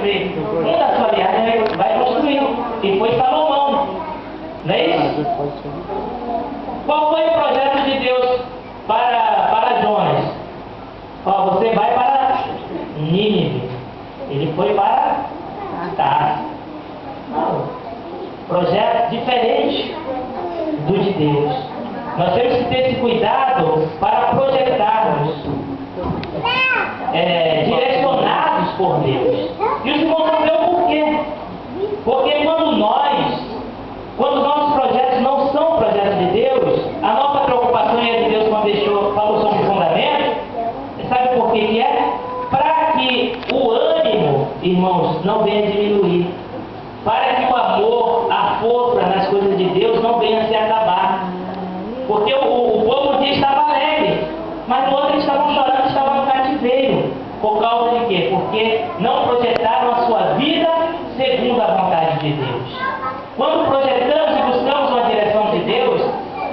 construir. Um da sua linhagem vai construir. E foi Salomão. Não é isso? Qual foi o projeto de Deus para Jonas? Ó, você vai para Nínive. Ele foi para Tarso. Não. Projeto diferente do de Deus. Nós temos que ter esse cuidado para projetarmos direcionados por Deus. E os irmãos vão ver o porquê. Porque quando nossos projetos não são projetos de Deus, a nossa preocupação é de Deus quando falou sobre o fundamento. Sabe por que é? Para que o ânimo, irmãos, não venha diminuir. Para que o amor, a força nas coisas de Deus não venha se acabar. Porque o povo um dia estava alegre, mas no outro eles estavam chorando, estavam no cativeiro. Por causa de quê? Porque não projetaram a sua vida segundo a vontade de Deus. Quando projetamos e buscamos uma direção de Deus,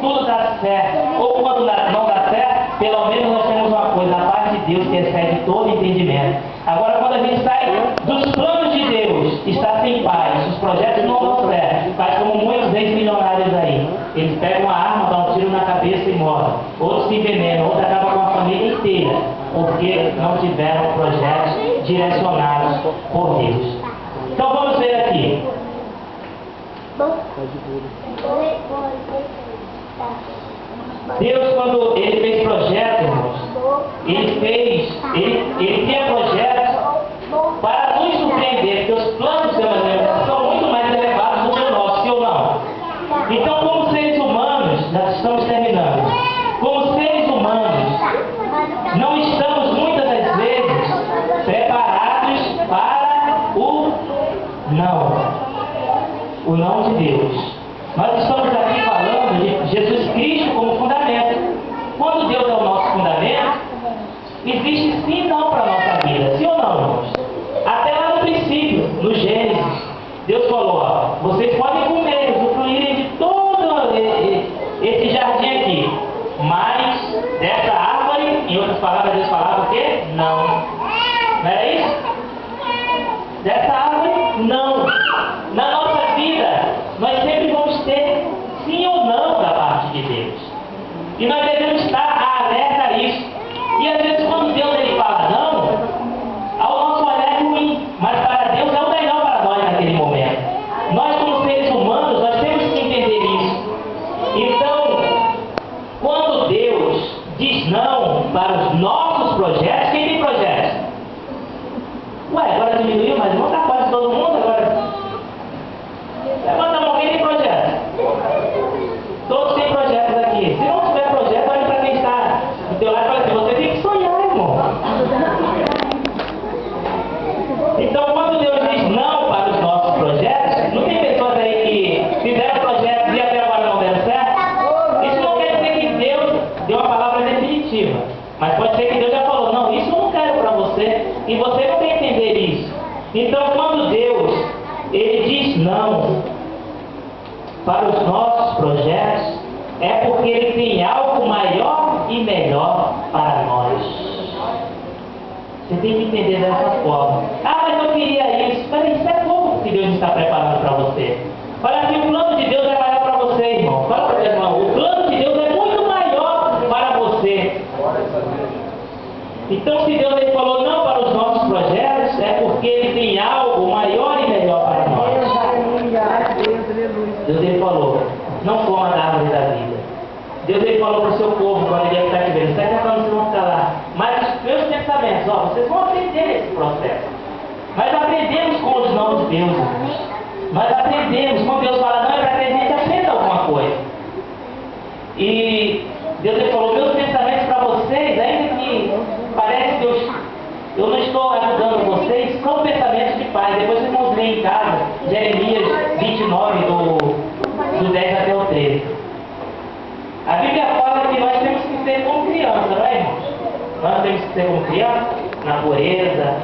tudo dá certo. Ou quando não dá certo, pelo menos nós temos uma coisa, a parte de Deus que excede todo entendimento. Agora, quando a gente sai dos planos de Deus, está sem paz, os projetos não dão certo, faz como muitos ex-milionários aí. Eles pegam uma arma, dão um tiro na cabeça e morrem. Outros se envenenam, outros acabam com a família inteira, porque não tiveram projetos direcionados por Deus. Então vamos ver aqui. Deus, quando Ele fez projetos, irmãos, Ele tinha projetos para nos surpreender, porque os planos de Deus são muito mais elevados do que o nosso, sim ou não? Então, como seres humanos, nós estamos terminando. Como seres humanos, não estamos muitas das vezes preparados para o não de Deus. Nós estamos aqui falando de Jesus Cristo como fundamento. Quando Deus é o nosso fundamento, existe sim não para a nossa vida, sim ou não, irmãos? Até lá no princípio, no Gênesis, Deus falou, ó, vocês podem comer, usufruírem de todo esse jardim aqui, mas dessa árvore, em outras palavras, Deus falava o quê? Não. Não era isso? Dessa árvore, não. Na nossa vida, nós sempre vamos ter sim ou não da parte de Deus. E nós devemos estar alerta a isso. E às vezes quando Deus ele fala não, ao nosso olhar é ruim, mas para Deus é o melhor para nós naquele momento. Nós como seres humanos, nós temos que entender isso. Então, quando Deus diz não para os nossos projetos, quem tem projetos? Ué, agora diminuiu, mas não está quase todo mundo agora. Levanta a mão, quem tem projeto? Todos têm projetos aqui. Se não tiver projeto, olha para quem está do teu lado e fala assim, você tem que sonhar, irmão. Então, quando Deus diz não para os nossos projetos, não tem pessoas aí que fizeram projetos e até agora não deram certo? Isso não quer dizer que Deus deu uma palavra definitiva. Mas pode ser que Deus já falou, não, isso eu não quero para você. E você não tem que entender isso. Então, quando Deus ele diz não para os nossos projetos, é porque Ele tem algo maior e melhor para nós. Você tem que entender dessa forma. Ah, mas eu queria isso. Mas isso é pouco que Deus está preparando para você. Olha que o plano de Deus é maior para você, irmão. Fala para o irmão, o plano de Deus é muito maior para você. Então, se Deus ele falou não para os nossos projetos, é porque Ele tem algo maior e melhor para nós. Deus ele falou, não coma da árvore da vida. Deus ele falou para o seu povo, quando ele ia ficar aqui, está tentando vocês vão ficar lá. Mas os meus pensamentos, ó, vocês vão aprender esse processo. Nós aprendemos com os não de Deus, irmãos. Nós aprendemos, quando Deus fala não, é para que a gente aprenda alguma coisa. E Deus ele falou, meus pensamentos para vocês, ainda que parece que eu não estou ajudando vocês, são pensamentos de paz. Depois vocês vão ler em casa, Jeremias 29, do 10 até o 13. A Bíblia fala que nós temos que ser como criança, não é, irmãos? Nós temos que ser como criança, na pureza,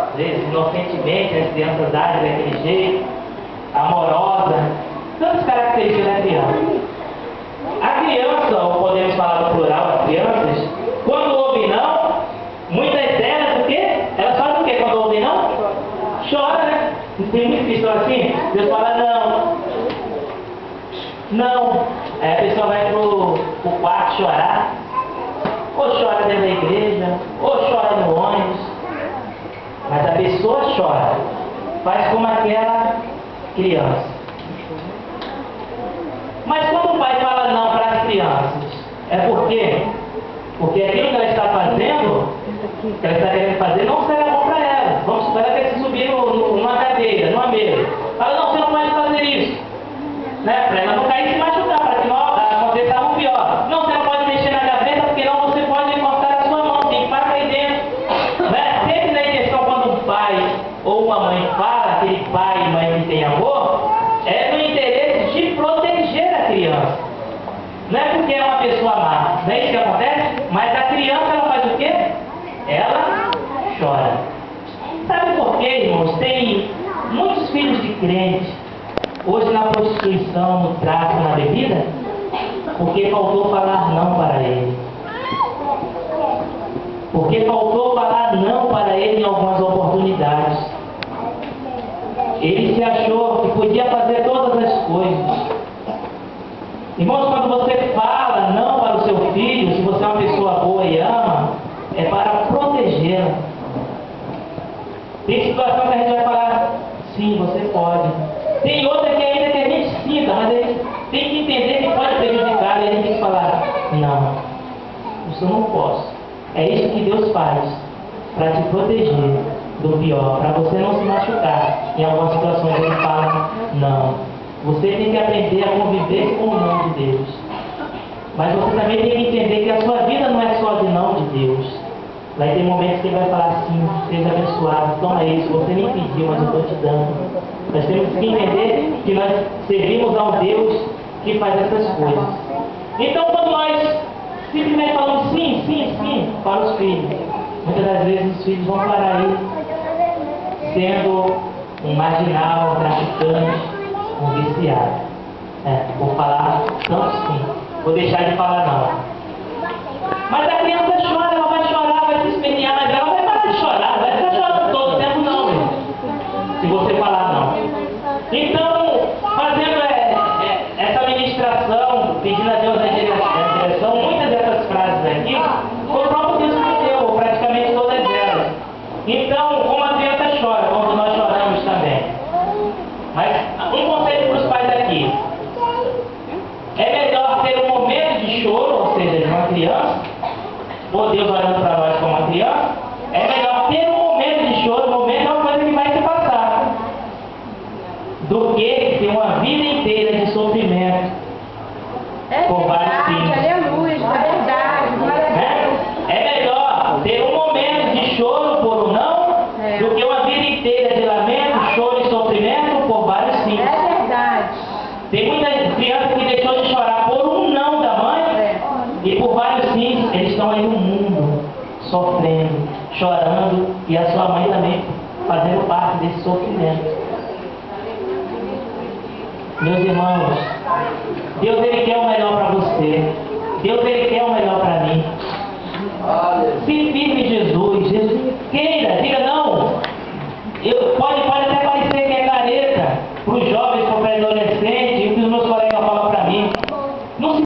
às vezes inocentemente, as crianças agem daquele jeito, amorosa, tantas características da criança. A criança, ou podemos falar no plural, as crianças, quando ouvem não, muitas delas, o quê? Elas fazem o quê quando ouvem não? chora, né? Tem muita questão assim, Deus fala não. Não. Aí a pessoa vai pro quarto chorar, ou chora dentro da igreja, ou chora no ônibus. Mas a pessoa chora, faz como aquela criança. Mas quando o pai fala não para as crianças, é por quê? Porque aquilo que ela está fazendo, que ela está querendo fazer, não será bom para ela. Vamos supor, ela quer se subir numa cadeira, numa mesa. Fala, não, você não pode fazer isso. Né? Para ela não cair e se machucar, para que não aconteça algo pior. Não, você não pode mexer na gaveta, porque não você pode cortar a sua mão, tem que parar aí dentro. Né? Sempre na intenção, quando um pai ou uma mãe fala, aquele pai e mãe que tem amor, é no interesse de proteger a criança. Não é porque é uma pessoa má, não é isso que acontece? Mas a criança, ela faz o quê? Ela chora. Sabe por quê, irmãos? Tem muitos filhos de crentes hoje na prostituição, no tráfico, na bebida, porque faltou falar não para ele. Porque faltou falar não para ele em algumas oportunidades. Ele se achou que podia fazer todas as coisas. Irmãos, quando você fala não para o seu filho, se você é uma pessoa boa e ama, é para protegê-la. Tem situação que a gente vai falar, sim, você pode. Tem outra que ainda que a gente sinta, mas a gente tem que entender que pode prejudicar, e a gente tem que falar, não, isso eu não posso. É isso que Deus faz, para te proteger do pior, para você não se machucar. Em algumas situações ele fala, não. Você tem que aprender a conviver com o não de Deus. Mas você também tem que entender que a sua vida não é só de não de Deus. Vai ter momentos que ele vai falar assim, seja abençoado, toma isso, você nem pediu, mas eu estou te dando. Nós temos que entender que nós servimos a um Deus que faz essas coisas. Então, quando nós simplesmente falamos sim, sim, sim para os filhos, muitas das vezes os filhos vão parar aí sendo um marginal, um traficante, um viciado. Vou falar tanto sim, vou deixar de falar não. Mas a criança chora, ela vai chorar, vai se espernear, mas ela vai parar de chorar, vai ficar chorando todo o tempo não, meu. Se você falar não. Então, fazendo essa ministração, pedindo a Deus a direção, muitas dessas frases aqui, foi o próprio Deus que me deu, praticamente todas elas. Então, como a criança chora, como nós choramos também. Mas, um conselho para os pais aqui. É melhor ter um momento de choro, ou seja, de uma criança, ou Deus olhando para nós como uma criança, é melhor ter um momento de choro, um momento é uma coisa que vai se passar, do que ter uma vida inteira de sofrimento por vários filhos. Aleluia, é verdade. É melhor ter um momento de choro por um não, do que uma vida inteira de lamento, choro e sofrimento por vários filhos. É verdade. Tem muita criança que deixou de chorar por um não da mãe, e por vários filhos, eles estão aí no mundo, sofrendo, chorando, e a sua mãe também fazendo parte desse sofrimento. Meus irmãos, Deus ele quer o melhor para você. Deus ele quer o melhor para mim. Se firme de